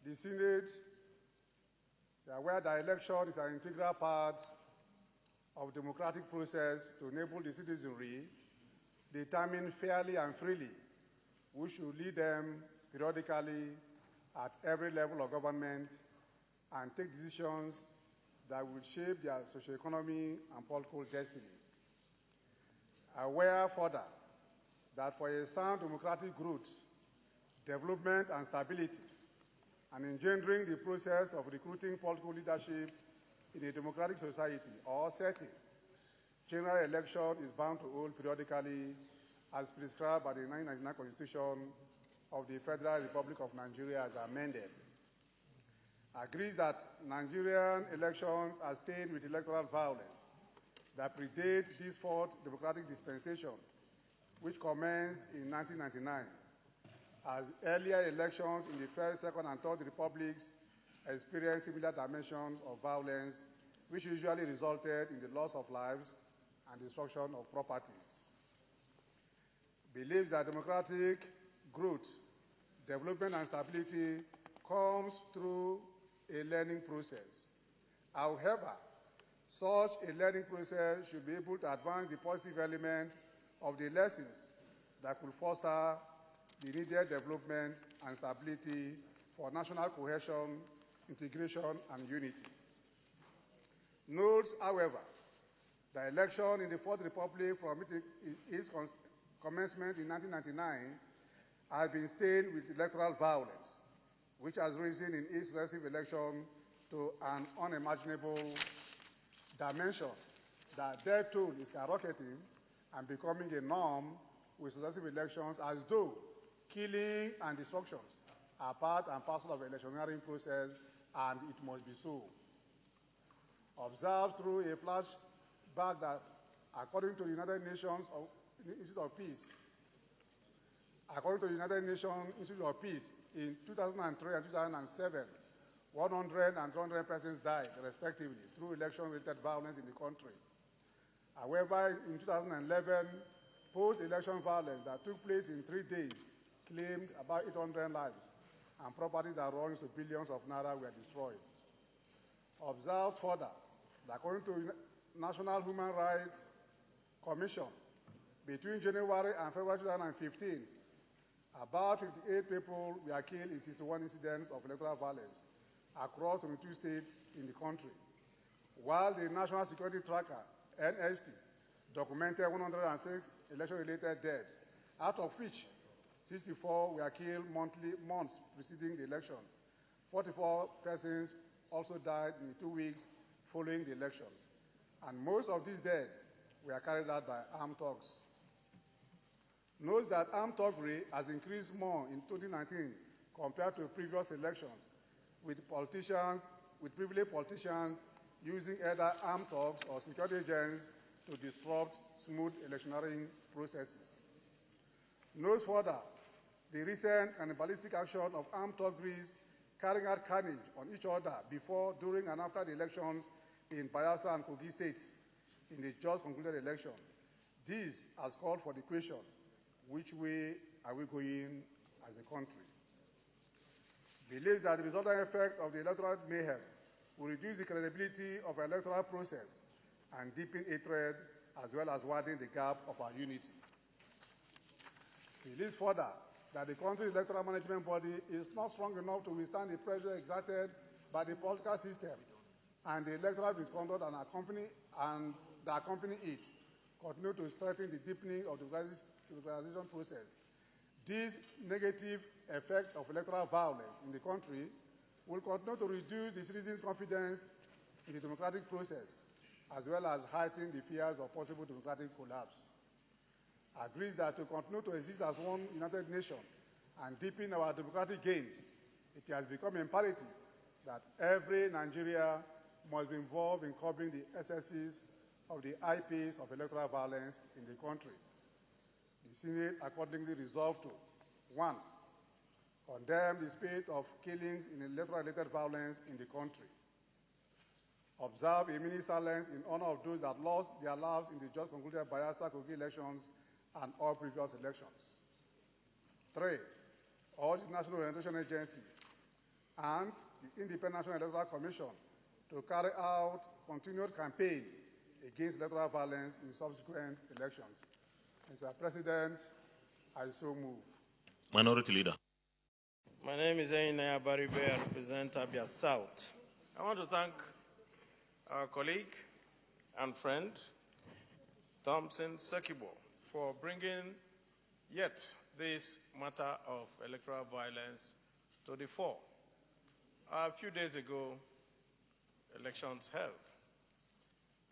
The Senate is aware that election is an integral part of the democratic process to enable the citizenry determine fairly and freely who should lead them periodically at every level of government and take decisions that will shape their socio-economic and political destiny. Aware further that for a sound democratic growth, development and stability, and engendering the process of recruiting political leadership in a democratic society or setting, general election is bound to hold periodically as prescribed by the 1999 Constitution of the Federal Republic of Nigeria as amended. Agrees that Nigerian elections are stained with electoral violence that predate this fourth democratic dispensation, which commenced in 1999, as earlier elections in the First, Second, and Third Republics experienced similar dimensions of violence, which usually resulted in the loss of lives and destruction of properties. Believes that democratic growth, development, and stability comes through a learning process. However, such a learning process should be able to advance the positive element of the lessons that could foster the needed development and stability for national cohesion, integration, and unity. Notes, however, the election in the Fourth Republic from its commencement in 1999 has been stained with electoral violence, which has risen in each successive election to an unimaginable dimension. That death toll is skyrocketing and becoming a norm with successive elections, as though killing and destructions are part and parcel of the electioneering process, and it must be so. Observed through a flashback that, according to the United Nations Institute of Peace, in 2003 and 2007, 100 and 200 persons died, respectively, through election-related violence in the country. However, in 2011, post-election violence that took place in 3 days claimed about 800 lives, and properties that runs to billions of naira were destroyed. Observes further that, according to the National Human Rights Commission, between January and February 2015, about 58 people were killed in 61 incidents of electoral violence across 22 states in the country, while the National Security Tracker, NST, documented 106 election-related deaths, out of which 64 were killed months preceding the election. 44 persons also died in the 2 weeks following the elections, and most of these deaths were carried out by armed thugs. Notes that armed thuggery has increased more in 2019 compared to previous elections, with privileged politicians using either armed thugs or security agents to disrupt smooth electioneering processes. Notes further the recent cannibalistic action of armed thuggeries carrying out carnage on each other before, during, and after the elections in Bayelsa and Kogi states in the just concluded election. This has called for the question, which way are we going as a country? Believes that the resultant effect of the electoral mayhem will reduce the credibility of our electoral process and deepen hatred, as well as widen the gap of our unity. Believes further that the country's electoral management body is not strong enough to withstand the pressure exerted by the political system and the electoral misconduct that accompany it, continue to strengthen the deepening of the democratization process. This negative effect of electoral violence in the country will continue to reduce the citizens' confidence in the democratic process, as well as heighten the fears of possible democratic collapse. Agrees that to continue to exist as one united nation and deepen our democratic gains, it has become imperative that every Nigerian must be involved in curbing the excesses of the high pace of electoral violence in the country. The Senate accordingly resolved to 1. Condemn the spate of killings in electoral-related violence in the country. Observe a minute silence in honor of those that lost their lives in the just concluded Bayelsa Kogi elections and all previous elections. 3. Urge the National Orientation Agency and the Independent National Electoral Commission to carry out continued campaign against electoral violence in subsequent elections. Mr. President, I so move. Minority Leader. My name is Einaya Baribe. I represent Abia South. I want to thank our colleague and friend, Thompson Sekibo, for bringing yet this matter of electoral violence to the fore. A few days ago, elections held,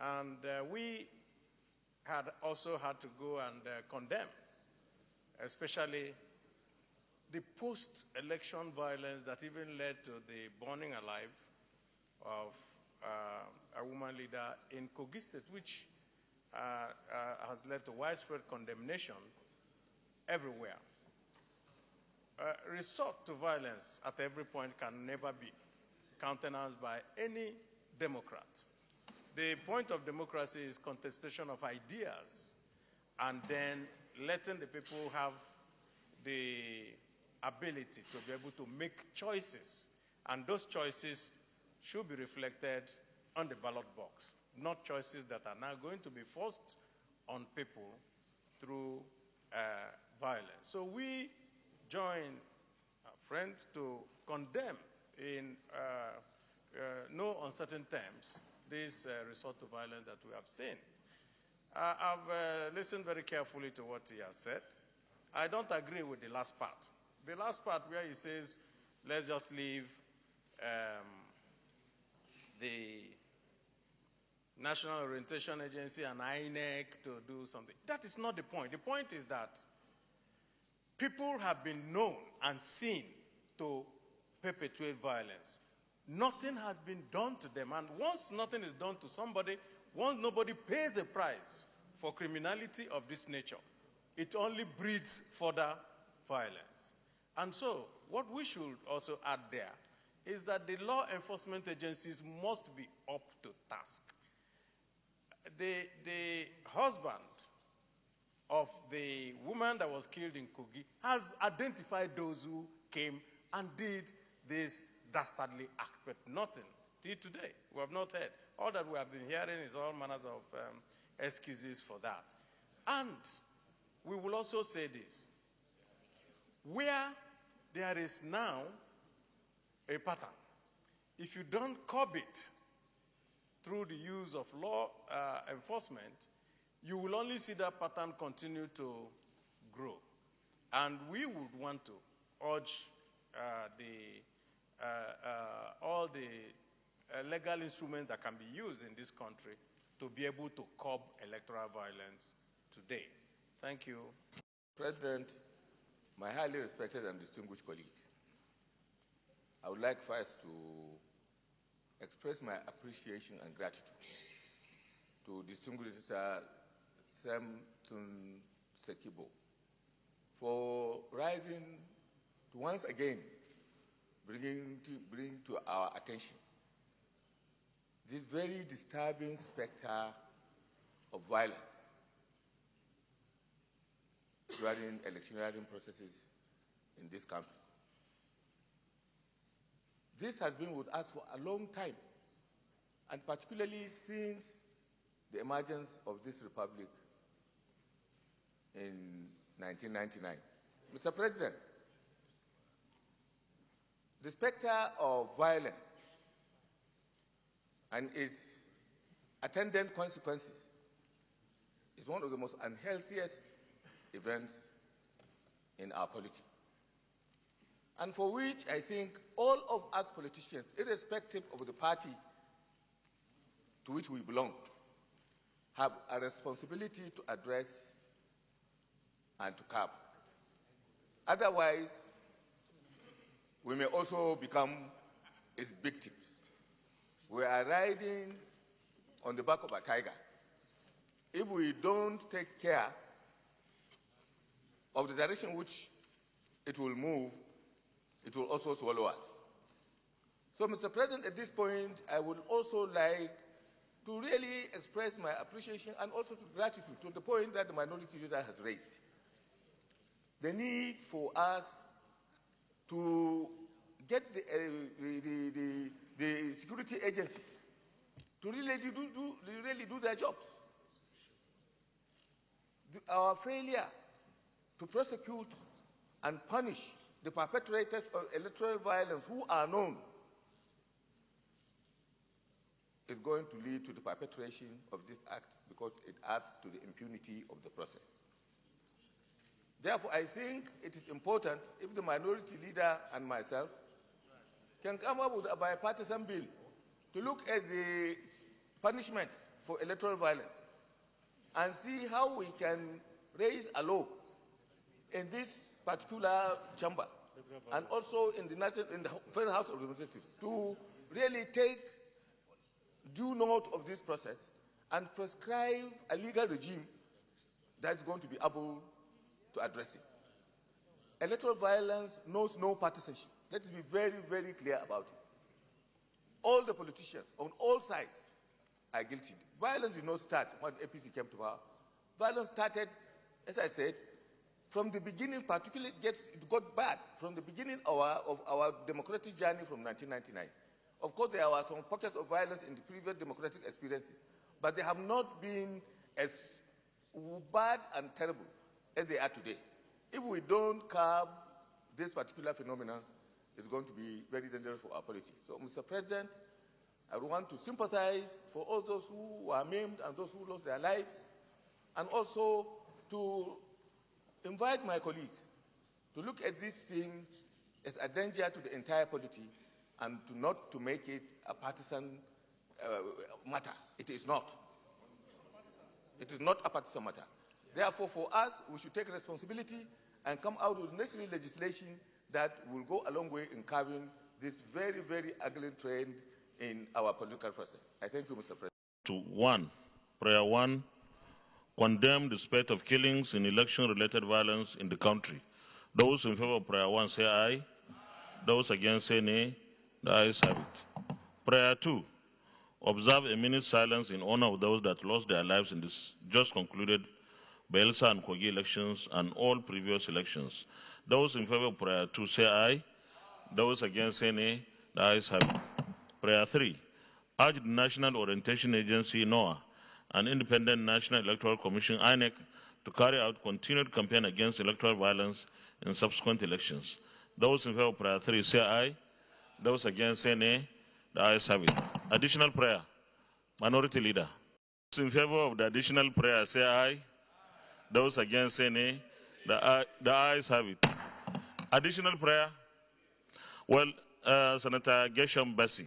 and we had also had to go and condemn, especially the post-election violence that even led to the burning alive of a woman leader in Kogi State, which has led to widespread condemnation everywhere. Resort to violence at every point can never be countenanced by any Democrat. The point of democracy is contestation of ideas and then letting the people have the ability to be able to make choices. And those choices should be reflected on the ballot box, not choices that are now going to be forced on people through violence. So we join our friends to condemn in no uncertain terms this resort to violence that we have seen. I've listened very carefully to what he has said. I don't agree with the last part. The last part where he says, let's just leave the National Orientation Agency and INEC to do something. That is not the point. The point is that people have been known and seen to perpetuate violence. Nothing has been done to them. And once nothing is done to somebody, once nobody pays a price for criminality of this nature, it only breeds further violence. And so, what we should also add there is that the law enforcement agencies must be up to task. The husband of the woman that was killed in Kogi has identified those who came and did this dastardly act, but nothing till today. We have not heard. All that we have been hearing is all manners of excuses for that. And we will also say this. Where there is now a pattern, if you don't curb it through the use of law enforcement, you will only see that pattern continue to grow. And we would want to urge all the legal instruments that can be used in this country to be able to curb electoral violence today. Thank you. President, my highly respected and distinguished colleagues, I would like first to express my appreciation and gratitude to distinguished Samson Sekibo for rising to once again bring to our attention this very disturbing specter of violence during electioneering processes in this country. This has been with us for a long time, and particularly since the emergence of this republic in 1999. Mr. President, the specter of violence and its attendant consequences is one of the most unhealthiest events in our polity, and for which I think all of us politicians, irrespective of the party to which we belong, have a responsibility to address and to curb. Otherwise, we may also become its victims. We are riding on the back of a tiger. If we don't take care of the direction which it will move, it will also swallow us. So, Mr. President, at this point, I would also like to really express my appreciation and also gratitude to the point that the minority leader has raised. The need for us to get the security agencies to really do their jobs. Our failure to prosecute and punish the perpetrators of electoral violence who are known is going to lead to the perpetration of this act because it adds to the impunity of the process. Therefore, I think it is important if the minority leader and myself can come up with a bipartisan bill to look at the punishments for electoral violence and see how we can raise a law in this particular chamber and also in the Federal House of Representatives to really take due note of this process and prescribe a legal regime that's going to be able to address it. Electoral violence knows no partisanship. Let's be very, very clear about it. All the politicians on all sides are guilty. Violence did not start when APC came to power. Violence started, as I said, from the beginning, particularly it got bad from the beginning of our democratic journey from 1999. Of course, there were some pockets of violence in the previous democratic experiences, but they have not been as bad and terrible as they are today. If we don't curb this particular phenomenon, it's going to be very dangerous for our polity. So, Mr. President, I want to sympathize for all those who were maimed and those who lost their lives, and also to invite my colleagues to look at this thing as a danger to the entire polity and not to make it a partisan matter. It is not. It is not a partisan matter. Therefore, for us, we should take responsibility and come out with necessary legislation that will go a long way in curbing this very, very ugly trend in our political process. I thank you, Mr. President. Prayer 1, condemn the spate of killings and election-related violence in the country. Those in favor of prayer 1 say aye. Those against say nay. The ayes have it. Prayer 2, observe a minute's silence in honor of those that lost their lives in this just concluded Bayelsa and Kogi elections and all previous elections. Those in favor of prayer 2 say aye. Those against say nay. The ayes have it. Prayer 3, urge the National Orientation Agency, NOAA, and Independent National Electoral Commission, INEC, to carry out continued campaign against electoral violence in subsequent elections. Those in favor of prayer 3 say aye. Those against say nay. The ayes have it. Additional prayer. Minority Leader. Those in favor of the additional prayer say aye. Those against say nay. The ayes have it. Additional prayer. Well, Senator Gesham Bassi.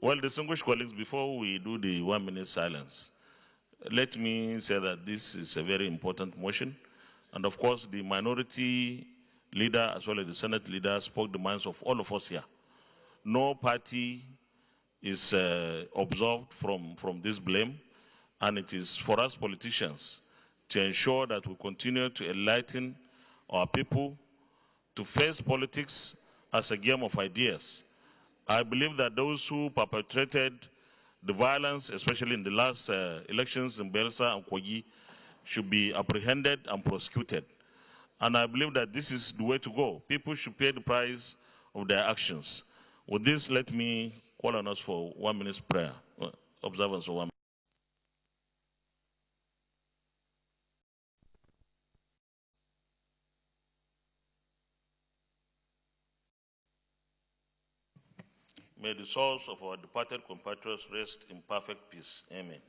Well, distinguished colleagues, before we do the 1 minute silence, let me say that this is a very important motion. And of course, the minority leader as well as the Senate leader spoke the minds of all of us here. No party is absolved from this blame, and it is for us politicians to ensure that we continue to enlighten our people to face politics as a game of ideas. I believe that those who perpetrated the violence, especially in the last elections in Bayelsa and Kogi, should be apprehended and prosecuted. And I believe that this is the way to go. People should pay the price of their actions. With this, let me call on us for 1 minute's prayer, observance of 1 minute. May the souls of our departed compatriots rest in perfect peace. Amen.